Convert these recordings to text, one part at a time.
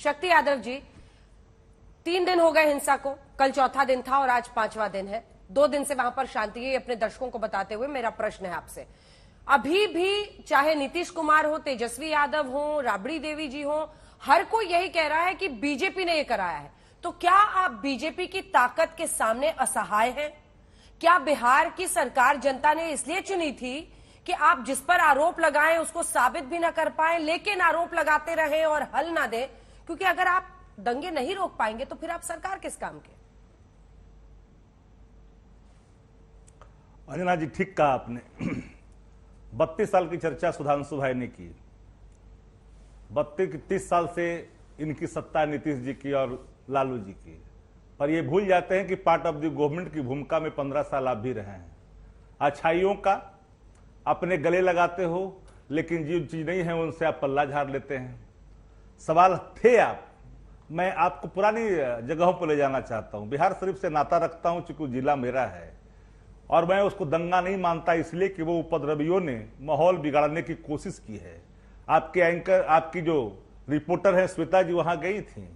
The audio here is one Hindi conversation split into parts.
शक्ति यादव जी, 3 दिन हो गए हिंसा को, कल चौथा दिन था और आज 5वां दिन है। 2 दिन से वहां पर शांति है, अपने दर्शकों को बताते हुए मेरा प्रश्न है आपसे, अभी भी चाहे नीतीश कुमार हो, तेजस्वी यादव हो, राबड़ी देवी जी हो, हर कोई यही कह रहा है कि बीजेपी ने ये कराया है। तो क्या आप बीजेपी की ताकत के सामने असहाय हैं? क्या बिहार की सरकार जनता ने इसलिए चुनी थी कि आप जिस पर आरोप लगाएं उसको साबित भी ना कर पाए, लेकिन आरोप लगाते रहें और हल ना दें? क्योंकि अगर आप दंगे नहीं रोक पाएंगे तो फिर आप सरकार किस काम के? अंजना जी, ठीक कहा आपने। 32 साल की चर्चा सुधांशु भाई ने की। 30 साल से इनकी सत्ता है, नीतीश जी की और लालू जी की, पर ये भूल जाते हैं कि पार्ट ऑफ द गवर्नमेंट की भूमिका में 15 साल आप भी रहे हैं। अच्छाइयों का अपने गले लगाते हो, लेकिन जो चीज नहीं है उनसे आप पल्ला झाड़ लेते हैं। सवाल थे आप, मैं आपको पुरानी जगहों पर ले जाना चाहता हूं। बिहार शरीफ से नाता रखता हूं चूंकि जिला मेरा है, और मैं उसको दंगा नहीं मानता इसलिए कि वो उपद्रवियों ने माहौल बिगाड़ने की कोशिश की है। आपके एंकर, आपकी जो रिपोर्टर है श्वेता जी, वहां गई थी।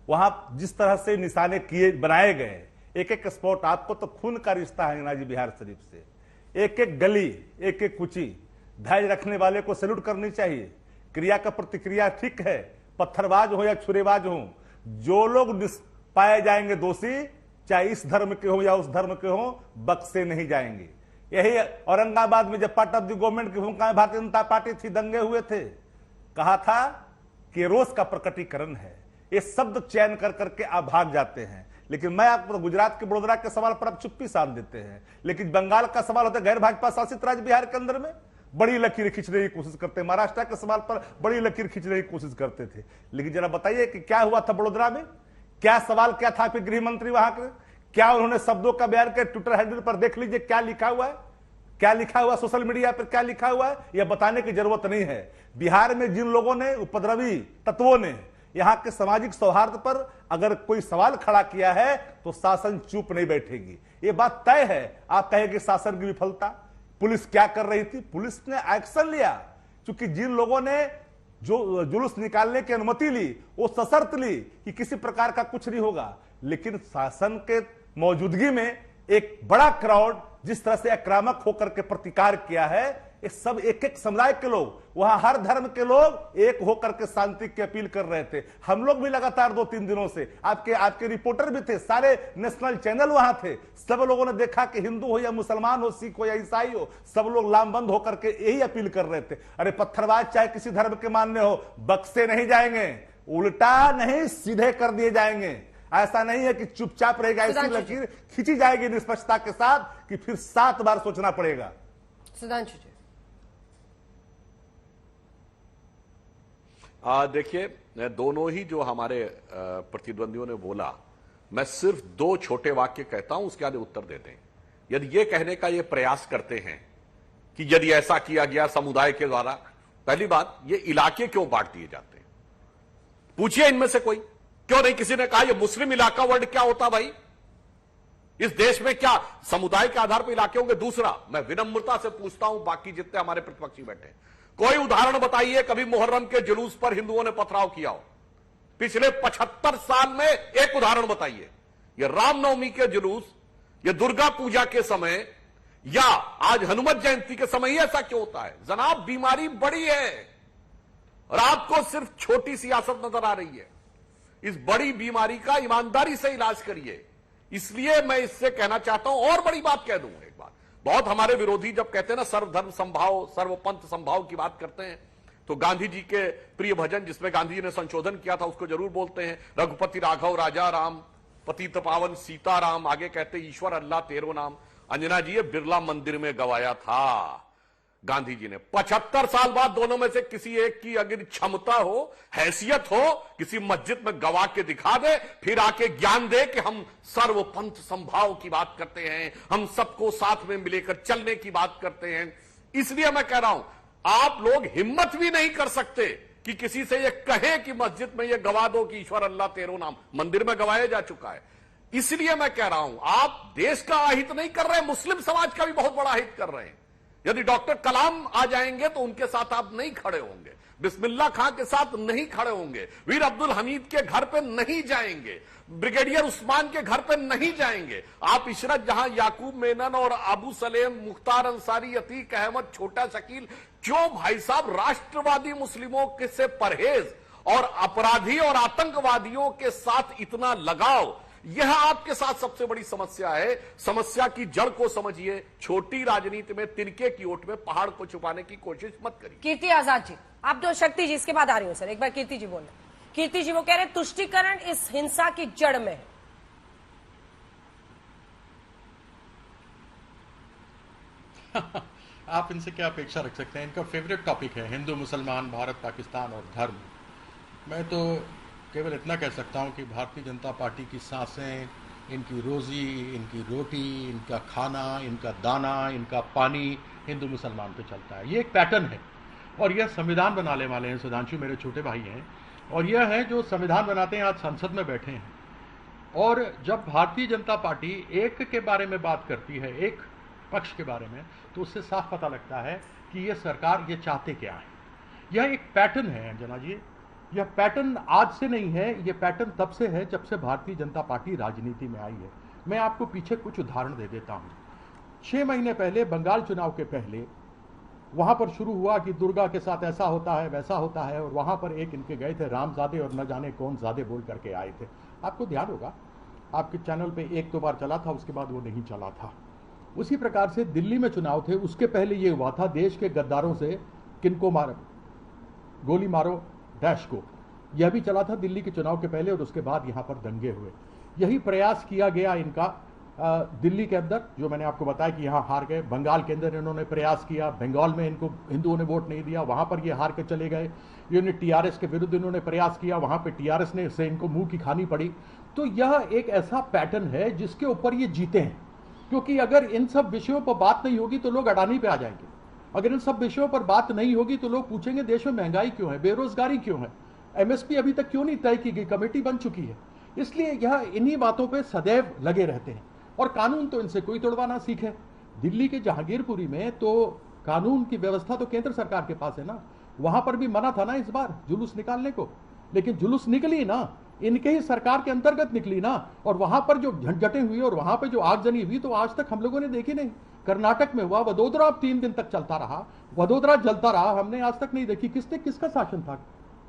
वहां जिस तरह से निशाने बनाए गए, एक एक स्पॉट, आपको तो खून का रिश्ता है ना जी बिहार शरीफ से। एक एक गली, एक एक कुची, धैर्य रखने वाले को सैल्यूट करनी चाहिए। क्रिया का प्रतिक्रिया ठीक है, पत्थरबाज हो या छुरेबाज हो, जो लोग पाए जाएंगे दोषी, चाहे इस धर्म के हो या उस धर्म के हो, बख्शे नहीं जाएंगे। यही औरंगाबाद में जब पार्ट ऑफ द गवर्नमेंट की भूमिका में भारतीय जनता पार्टी थी, दंगे हुए थे, कहा था कि रोष का प्रकटीकरण है। ये शब्द चयन कर करके आप भाग जाते हैं। लेकिन मैं आपको गुजरात के बड़ोदरा के सवाल पर आप चुप्पी साध देते हैं, लेकिन बंगाल का सवाल होता है, गैर भाजपा शासित राज्य बिहार के अंदर में बड़ी लकीर खींचने की कोशिश करते हैं। महाराष्ट्र के सवाल पर बड़ी लकीर खींचने की कोशिश करते थे। लेकिन जरा बताइए कि क्या हुआ था बड़ोदरा में? क्या सवाल क्या था आपके गृह मंत्री वहां के? क्या उन्होंने शब्दों का बयान किया? ट्विटर हैंडल पर देख लीजिए क्या लिखा हुआ है, क्या लिखा हुआ सोशल मीडिया पर क्या लिखा हुआ है, यह बताने की जरूरत नहीं है। बिहार में जिन लोगों ने, उपद्रवी तत्वों ने यहां के सामाजिक सौहार्द पर अगर कोई सवाल खड़ा किया है तो शासन चुप नहीं बैठेगी। यह बात तय है। आप कहेंगे शासन की विफलता, पुलिस क्या कर रही थी? पुलिस ने एक्शन लिया, क्योंकि जिन लोगों ने जो जुलूस निकालने की अनुमति ली वो सशर्त ली कि किसी प्रकार का कुछ नहीं होगा। लेकिन शासन के मौजूदगी में एक बड़ा क्राउड जिस तरह से आक्रामक होकर के प्रतिकार किया है, ये सब एक एक समुदाय के लोग, वहां हर धर्म के लोग एक होकर के शांति की अपील कर रहे थे। हम लोग भी लगातार 2-3 दिनों से, आपके रिपोर्टर भी थे, सारे नेशनल चैनल वहां थे, सब लोगों ने देखा कि हिंदू हो या मुसलमान हो, सिख हो या ईसाई हो, सब लोग लामबंद होकर के यही अपील कर रहे थे। अरे पत्थरबाज चाहे किसी धर्म के मानने हो, बख्शे नहीं जाएंगे, उल्टा नहीं सीधे कर दिए जाएंगे। ऐसा नहीं है कि चुपचाप रहेगा, ऐसी लकीर खींची जाएगी निष्पक्षता के साथ कि फिर 7 बार सोचना पड़ेगा। सुधांशु जी, देखिए, दोनों ही जो हमारे प्रतिद्वंदियों ने बोला, मैं सिर्फ 2 छोटे वाक्य कहता हूं, उसके आगे उत्तर दे दें। यदि ये कहने का ये प्रयास करते हैं कि यदि ऐसा किया गया समुदाय के द्वारा, पहली बात, ये इलाके क्यों बांट दिए जाते हैं? पूछिए इनमें से कोई, क्यों नहीं किसी ने कहा ये मुस्लिम इलाका वर्ड क्या होता भाई? इस देश में क्या समुदाय के आधार पर इलाके होंगे? दूसरा, मैं विनम्रता से पूछता हूं बाकी जितने हमारे प्रतिपक्षी बैठे, कोई उदाहरण बताइए कभी मुहर्रम के जुलूस पर हिंदुओं ने पथराव किया हो? पिछले 75 साल में एक उदाहरण बताइए। ये रामनवमी के जुलूस, ये दुर्गा पूजा के समय या आज हनुमत जयंती के समय ही ऐसा क्यों होता है? जनाब, बीमारी बड़ी है और आपको सिर्फ छोटी सियासत नजर आ रही है। इस बड़ी बीमारी का ईमानदारी से इलाज करिए। इसलिए मैं इससे कहना चाहता हूं, और बड़ी बात कह दूं, एक बात, बहुत हमारे विरोधी जब कहते हैं ना सर्वधर्म संभाव, सर्वपंथ संभाव की बात करते हैं, तो गांधी जी के प्रिय भजन जिसमें गांधी जी ने संशोधन किया था उसको जरूर बोलते हैं, रघुपति राघव राजा राम, पतित पावन सीता राम, आगे कहते ईश्वर अल्लाह तेरो नाम। अंजना जी, ये बिरला मंदिर में गवाया था गांधी जी ने। 75 साल बाद दोनों में से किसी एक की अगर क्षमता हो, हैसियत हो, किसी मस्जिद में गवा के दिखा दे, फिर आके ज्ञान दे कि हम सर्वपंथ संभाव की बात करते हैं, हम सबको साथ में मिलेकर चलने की बात करते हैं। इसलिए मैं कह रहा हूं, आप लोग हिम्मत भी नहीं कर सकते कि किसी से ये कहे कि मस्जिद में ये गवा दो कि ईश्वर अल्लाह तेरो नाम। मंदिर में गवाया जा चुका है। इसलिए मैं कह रहा हूं, आप देश का अहित नहीं कर रहे, मुस्लिम समाज का भी बहुत बड़ा हित कर रहे हैं। यदि डॉक्टर कलाम आ जाएंगे तो उनके साथ आप नहीं खड़े होंगे। बिस्मिल्लाह खां के साथ नहीं खड़े होंगे, वीर अब्दुल हमीद के घर पे नहीं जाएंगे, ब्रिगेडियर उस्मान के घर पे नहीं जाएंगे। आप इशरत जहां, याकूब मेनन और अबू सलेम, मुख्तार अंसारी, अतीक अहमद, छोटा शकील, क्यों भाई साहब राष्ट्रवादी मुस्लिमों के से परहेज और अपराधी और आतंकवादियों के साथ इतना लगाव? यह आपके साथ सबसे बड़ी समस्या है। समस्या की जड़ को समझिए। छोटी राजनीति में तिनके की ओट में पहाड़ को छुपाने की कोशिश मत करिए। कीर्ति आजाद जी, आप तो शक्ति जी, इसके बाद आ रही हूं सर। एक बार कीर्ति जी बोल रहे। कीर्ति जी वो कह रहे तुष्टीकरण इस हिंसा की जड़ में है। आप इनसे क्या अपेक्षा रख सकते हैं? इनका फेवरेट टॉपिक है हिंदू मुसलमान, भारत पाकिस्तान और धर्म। मैं तो केवल इतना कह सकता हूं कि भारतीय जनता पार्टी की सांसें, इनकी रोजी, इनकी रोटी, इनका खाना, इनका दाना, इनका पानी हिंदू मुसलमान पे चलता है। ये एक पैटर्न है और यह संविधान बनाने वाले हैं। सुधांशु मेरे छोटे भाई हैं और यह है जो संविधान बनाते हैं, आज संसद में बैठे हैं। और जब भारतीय जनता पार्टी एक के बारे में बात करती है, एक पक्ष के बारे में, तो उससे साफ पता लगता है कि ये सरकार ये चाहते क्या है। यह एक पैटर्न है अंजना जी। यह पैटर्न आज से नहीं है, यह पैटर्न तब से है जब से भारतीय जनता पार्टी राजनीति में आई है। मैं आपको पीछे कुछ उदाहरण दे देता हूं। 6 महीने पहले बंगाल चुनाव के पहले वहां पर शुरू हुआ कि दुर्गा के साथ ऐसा होता है, वैसा होता है, और वहां पर एक इनके गए थे रामजादे और न जाने कौन जादे बोल करके आए थे। आपको ध्यान होगा, आपके चैनल पे 1-2 बार चला था, उसके बाद वो नहीं चला था। उसी प्रकार से दिल्ली में चुनाव थे, उसके पहले ये हुआ था, देश के गद्दारों से किनको मारो, गोली मारो डैश को। यह भी चला था दिल्ली के चुनाव के पहले, और उसके बाद यहां पर दंगे हुए। यही प्रयास किया गया इनका दिल्ली के अंदर, जो मैंने आपको बताया कि यहां हार गए। बंगाल के अंदर इन्होंने प्रयास किया, बंगाल में इनको हिंदुओं ने वोट नहीं दिया, वहां पर ये हार के चले गए। इन्होंने टीआरएस के विरुद्ध इन्होंने प्रयास किया, वहां पर टीआरएस ने से इनको मुंह की खानी पड़ी। तो यह एक ऐसा पैटर्न है जिसके ऊपर ये जीते हैं, क्योंकि अगर इन सब विषयों पर बात नहीं होगी तो लोग अडानी पे आ जाएंगे। अगर इन सब विषयों पर बात नहीं होगी तो लोग पूछेंगे देश में महंगाई क्यों है, बेरोजगारी क्यों है, एमएसपी अभी तक क्यों नहीं तय की गई, कमेटी बन चुकी है। इसलिए यह इन्हीं बातों पे सदैव लगे रहते हैं। और कानून तो इनसे कोई तोड़वा ना सीखे। दिल्ली के जहांगीरपुरी में तो कानून की व्यवस्था तो केंद्र सरकार के पास है ना, वहां पर भी मना था ना इस बार जुलूस निकालने को, लेकिन जुलूस निकली ना, इनके ही सरकार के अंतर्गत निकली ना। और वहां पर जो झंझटें हुई और वहां पर जो आगजनी हुई तो आज तक हम लोगों ने देखी नहीं। कर्नाटक में हुआ, वडोदरा 3 दिन तक चलता रहा, वडोदरा जलता रहा, हमने आज तक नहीं देखी। किसका शासन था?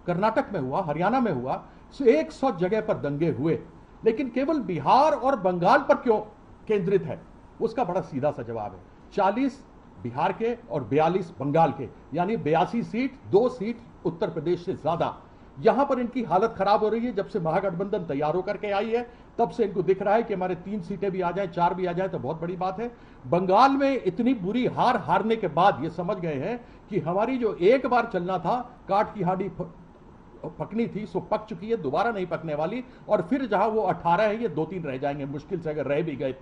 कर्नाटक में हुआ, हरियाणा में हुआ, 100 जगह पर दंगे हुए, लेकिन केवल बिहार और बंगाल पर क्यों केंद्रित है? उसका बड़ा सीधा सा जवाब है, 40 बिहार के और 42 बंगाल के, यानी 82 सीट, 2 सीट उत्तर प्रदेश से ज्यादा। यहां पर इनकी हालत खराब हो रही है। जब से महागठबंधन तैयार होकर के आई है तब से इनको दिख रहा है कि हमारे 3 सीटें भी आ जाए, 4 भी आ जाए तो बहुत बड़ी बात है। बंगाल में इतनी बुरी हारने के बाद ये समझ गए हैं कि हमारी जो एक बार चलना था, काट की हांडी पकनी थी, सो पक चुकी है, दोबारा नहीं पकने वाली। और फिर जहां वो 18 है, ये 2-3 रह जाएंगे मुश्किल से, अगर रह भी गए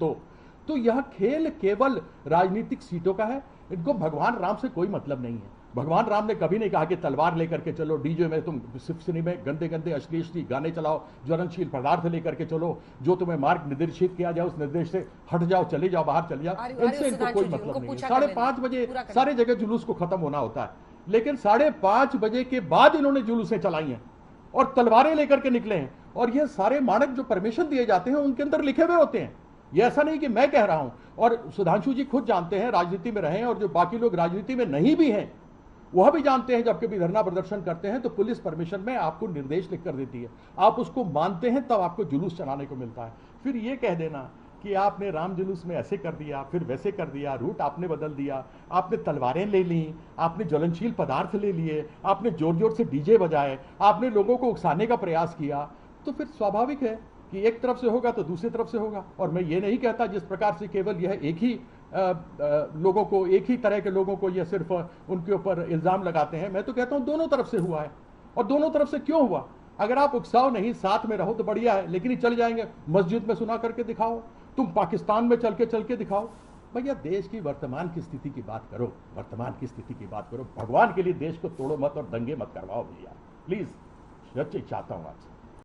तो यह खेल केवल राजनीतिक सीटों का है। इनको भगवान राम से कोई मतलब नहीं है। भगवान राम ने कभी नहीं कहा कि तलवार लेकर के चलो, डीजे में तुम सिम्फनी में गंदे गंदे अश्लील गाने चलाओ, ज्वलनशील पदार्थ लेकर के चलो, जो तुम्हें मार्ग निर्देशित किया जाए उस निर्देश से हट जाओ, चले जाओ, बाहर चले जाओ। इनसे इनको कोई मतलब नहीं है। 5:30 बजे सारे जगह जुलूस को खत्म होना होता है, लेकिन 5:30 बजे के बाद इन्होंने जुलूसें चलाई हैं और तलवारें लेकर के निकले हैं। और ये सारे मानक जो परमिशन दिए जाते हैं उनके अंदर लिखे हुए होते हैं। ये ऐसा नहीं कि मैं कह रहा हूं, और सुधांशु जी खुद जानते हैं, राजनीति में रहे हैं, और जो बाकी लोग राजनीति में नहीं भी हैं वह भी जानते हैं। जब कभी धरना प्रदर्शन करते हैं तो पुलिस परमिशन में आपको निर्देश लिख कर देती है, आप उसको मानते हैं तब आपको जुलूस चलाने को मिलता है। फिर ये कह देना कि आपने राम जुलूस में ऐसे कर दिया, फिर वैसे कर दिया, रूट आपने बदल दिया, आपने तलवारें ले ली, आपने ज्वलनशील पदार्थ ले लिए, आपने जोर जोर से डीजे बजाए, आपने लोगों को उकसाने का प्रयास किया, तो फिर स्वाभाविक है कि एक तरफ से होगा तो दूसरी तरफ से होगा। और मैं ये नहीं कहता जिस प्रकार से केवल यह एक ही लोगों को, एक ही तरह के लोगों को यह सिर्फ उनके ऊपर इल्जाम लगाते हैं। मैं तो कहता हूं दोनों तरफ से हुआ है। और दोनों तरफ से क्यों हुआ? अगर आप उकसाओ नहीं, साथ में रहो तो बढ़िया है, लेकिन ये चल जाएंगे मस्जिद में सुना करके दिखाओ, तुम पाकिस्तान में चल के दिखाओ। भैया देश की वर्तमान की स्थिति की बात करो, वर्तमान की स्थिति की बात करो। भगवान के लिए देश को तोड़ो मत और दंगे मत करवाओ भैया, प्लीज। सच्ची चाहता हूं आपसे।